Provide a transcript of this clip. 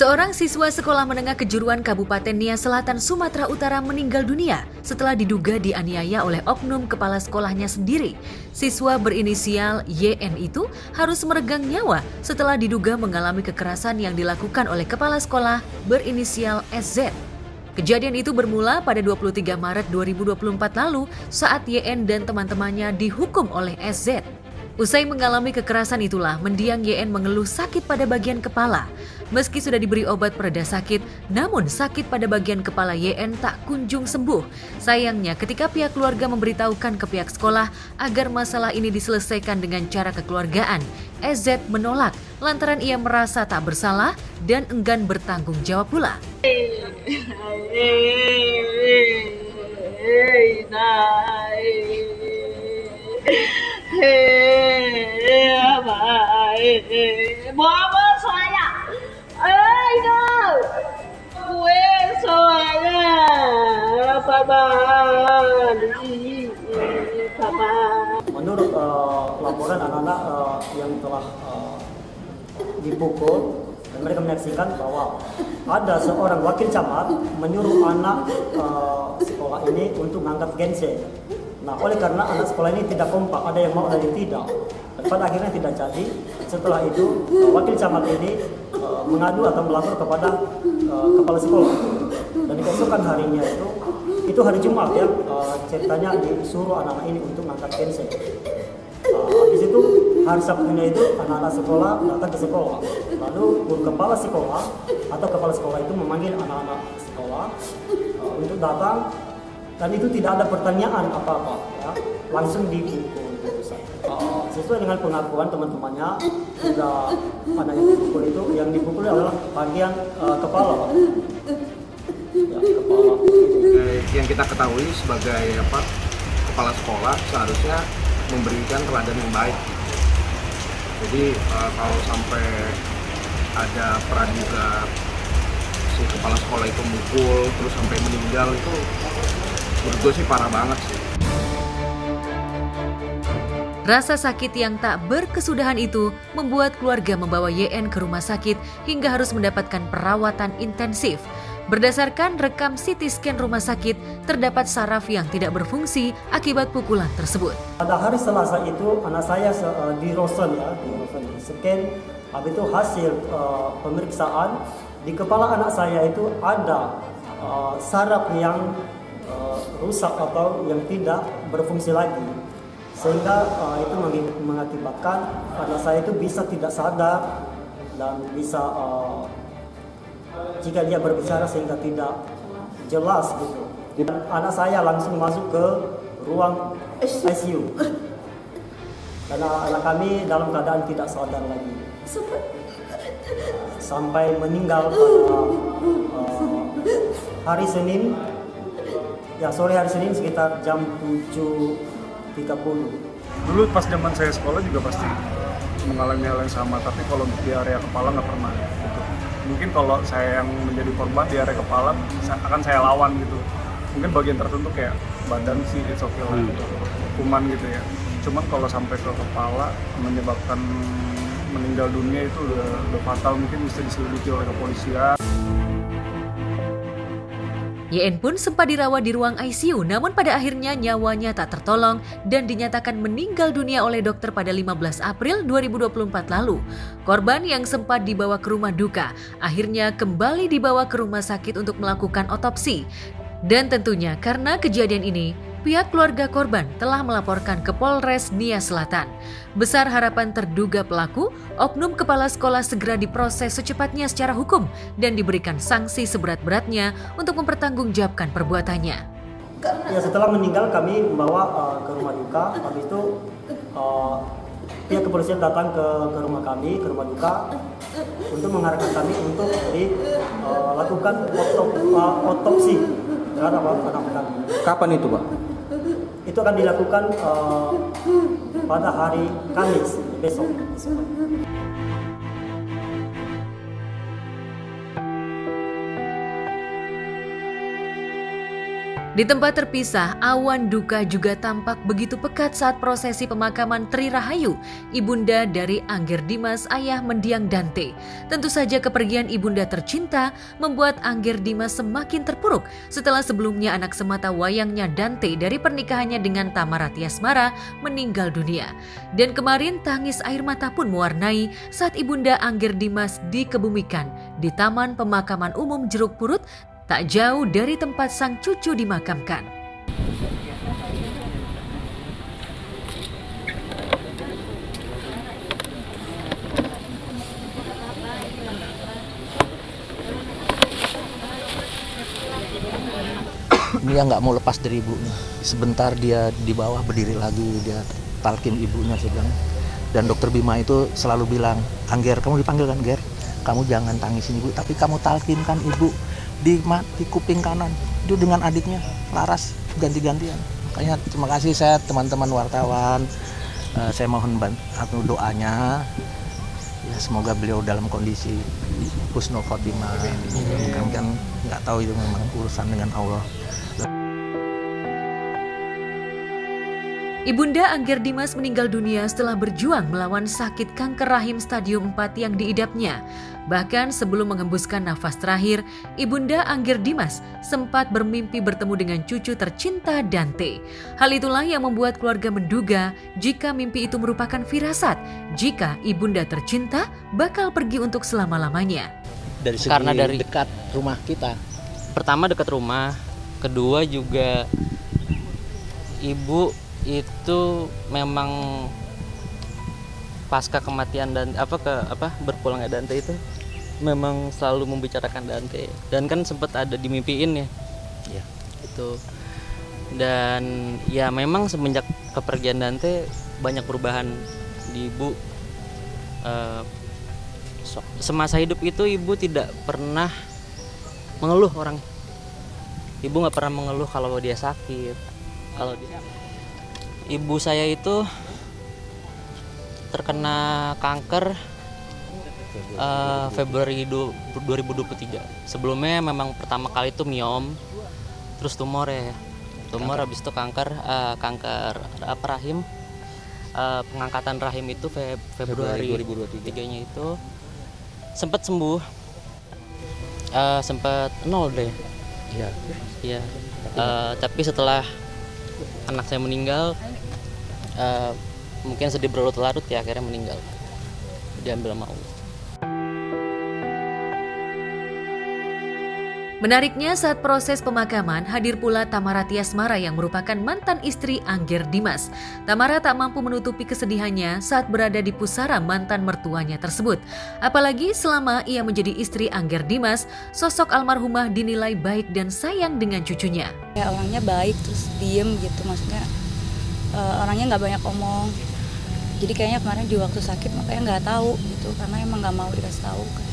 Seorang siswa sekolah menengah kejuruan Kabupaten Nia Selatan, Sumatera Utara meninggal dunia setelah diduga dianiaya oleh oknum kepala sekolahnya sendiri. Siswa berinisial YN itu harus meregang nyawa setelah diduga mengalami kekerasan yang dilakukan oleh kepala sekolah berinisial SZ. Kejadian itu bermula pada 23 Maret 2024 lalu saat YN dan teman-temannya dihukum oleh SZ. Usai mengalami kekerasan itulah mendiang YN mengeluh sakit pada bagian kepala. Meski sudah diberi obat pereda sakit, namun sakit pada bagian kepala YN tak kunjung sembuh. Sayangnya ketika pihak keluarga memberitahukan ke pihak sekolah agar masalah ini diselesaikan dengan cara kekeluargaan, SZ menolak lantaran ia merasa tak bersalah dan enggan bertanggung jawab pula. Mama saya, gue soalnya, Papa. Menurut laporan anak-anak yang telah dipukul, dan mereka menyaksikan bahwa ada seorang wakil camat menyuruh anak sekolah ini untuk mengangkat gense. Nah, oleh karena anak sekolah ini tidak kompak, ada yang mau ada yang tidak. Dan pada akhirnya tidak jadi. Setelah itu wakil camat ini mengadu atau melapor kepada kepala sekolah. Dan di keesokan harinya itu hari Jumat ya, ceritanya disuruh anak-anak ini untuk mengangkat gense. Habis itu hari Sabtunya itu anak-anak sekolah datang ke sekolah. Lalu guru kepala sekolah atau kepala sekolah itu memanggil anak-anak sekolah untuk datang. Dan itu tidak ada pertanyaan apa-apa, ya. Langsung dipukul. Sesuai dengan pengakuan teman-temannya, juga anak yang dipukul adalah bagian kepala. Ya, kepala. Yang kita ketahui sebagai kepala sekolah seharusnya memberikan teladan yang baik. Jadi kalau sampai ada praduga si kepala sekolah itu mukul terus sampai meninggal, itu menurut gue sih parah banget sih. Rasa sakit yang tak berkesudahan itu membuat keluarga membawa YN ke rumah sakit hingga harus mendapatkan perawatan intensif. Berdasarkan rekam CT scan rumah sakit, terdapat saraf yang tidak berfungsi akibat pukulan tersebut. Pada hari Selasa itu anak saya di Rosen scan, habis itu hasil pemeriksaan di kepala anak saya itu ada saraf yang rusak atau yang tidak berfungsi lagi, sehingga itu mengakibatkan anak saya itu bisa tidak sadar dan bisa jika dia berbicara sehingga tidak jelas gitu. Dan anak saya langsung masuk ke ruang ICU karena anak kami dalam keadaan tidak sadar lagi sampai meninggal pada hari Senin. Ya, sore hari Senin sekitar jam 7.30. Dulu pas zaman saya sekolah juga pasti mengalami hal yang sama, tapi kalau untuk di area kepala nggak pernah gitu. Mungkin kalau saya yang menjadi korban di area kepala akan saya lawan gitu. Mungkin bagian tertentu kayak badan sih it's okay lah, kuman gitu ya. Cuman kalau sampai ke kepala menyebabkan meninggal dunia itu udah fatal, mungkin bisa diselidiki oleh kepolisian. YN pun sempat dirawat di ruang ICU, namun pada akhirnya nyawanya tak tertolong dan dinyatakan meninggal dunia oleh dokter pada 15 April 2024 lalu. Korban yang sempat dibawa ke rumah duka, akhirnya kembali dibawa ke rumah sakit untuk melakukan otopsi. Dan tentunya karena kejadian ini, pihak keluarga korban telah melaporkan ke Polres Nia Selatan. Besar harapan terduga pelaku, oknum kepala sekolah segera diproses secepatnya secara hukum dan diberikan sanksi seberat-beratnya untuk mempertanggungjawabkan perbuatannya. Ya, setelah meninggal kami membawa ke rumah duka. Habis itu pihak kepolisian datang ke rumah kami, ke rumah duka, untuk mengharapkan kami untuk dilakukan otopsi terhadap anak kami. Kapan itu, Pak? Itu akan dilakukan pada hari Kamis besok. Di tempat terpisah, awan duka juga tampak begitu pekat saat prosesi pemakaman Tri Rahayu, ibunda dari Angger Dimas, ayah mendiang Dante. Tentu saja kepergian ibunda tercinta membuat Angger Dimas semakin terpuruk setelah sebelumnya anak semata wayangnya Dante dari pernikahannya dengan Tamara Tiasmara meninggal dunia. Dan kemarin tangis air mata pun mewarnai saat ibunda Angger Dimas dikebumikan di Taman Pemakaman Umum Jeruk Purut, tak jauh dari tempat sang cucu dimakamkan. Dia nggak mau lepas dari ibunya. Sebentar dia di bawah berdiri lagi, dia talkin ibunya, saya bilang. Dan dokter Bima itu selalu bilang, Angger, kamu dipanggil kan, Ger? Kamu jangan tangisin ibu, tapi kamu talkinkan ibu di kuping kanan. Itu dengan adiknya, Laras, ganti-gantian. Makanya terima kasih saya teman-teman wartawan. Saya mohon bantu doanya. Ya, semoga beliau dalam kondisi husnul khotimah. Mungkin nggak tahu itu memang urusan dengan Allah. Ibunda Angger Dimas meninggal dunia setelah berjuang melawan sakit kanker rahim stadium 4 yang diidapnya. Bahkan sebelum mengembuskan nafas terakhir, Ibunda Angger Dimas sempat bermimpi bertemu dengan cucu tercinta Dante. Hal itulah yang membuat keluarga menduga jika mimpi itu merupakan firasat, jika ibunda tercinta bakal pergi untuk selama-lamanya. Dari segi Karena dari dekat rumah kita. pertama dekat rumah, kedua juga ibu itu memang pasca kematian dan berpulangnya Dante itu memang selalu membicarakan Dante, dan kan sempat ada dimimpiin ya. Ya. Itu. Dan ya memang semenjak kepergian Dante banyak perubahan di ibu. Semasa hidup itu ibu tidak pernah mengeluh orang. Ibu nggak pernah mengeluh kalau dia sakit. Kalau dia, ibu saya itu terkena kanker Februari 2023. Sebelumnya memang pertama kali itu miom, terus tumor ya. Tumor habis itu kanker rahim. Pengangkatan rahim itu Februari 2023-nya itu sempat sembuh. Sempat nol deh. Iya. Iya. Tapi setelah anak saya meninggal, mungkin sedih berlarut-larut ya, akhirnya meninggal. Diambil sama Allah. Menariknya saat proses pemakaman hadir pula Tamara Tiasmara yang merupakan mantan istri Angger Dimas. Tamara tak mampu menutupi kesedihannya saat berada di pusara mantan mertuanya tersebut. Apalagi selama ia menjadi istri Angger Dimas, sosok almarhumah dinilai baik dan sayang dengan cucunya. Ya, orangnya baik terus diem gitu, maksudnya orangnya nggak banyak omong. Jadi kayaknya kemarin di waktu sakit makanya nggak tahu gitu, karena emang nggak mau dikasih tahu kan.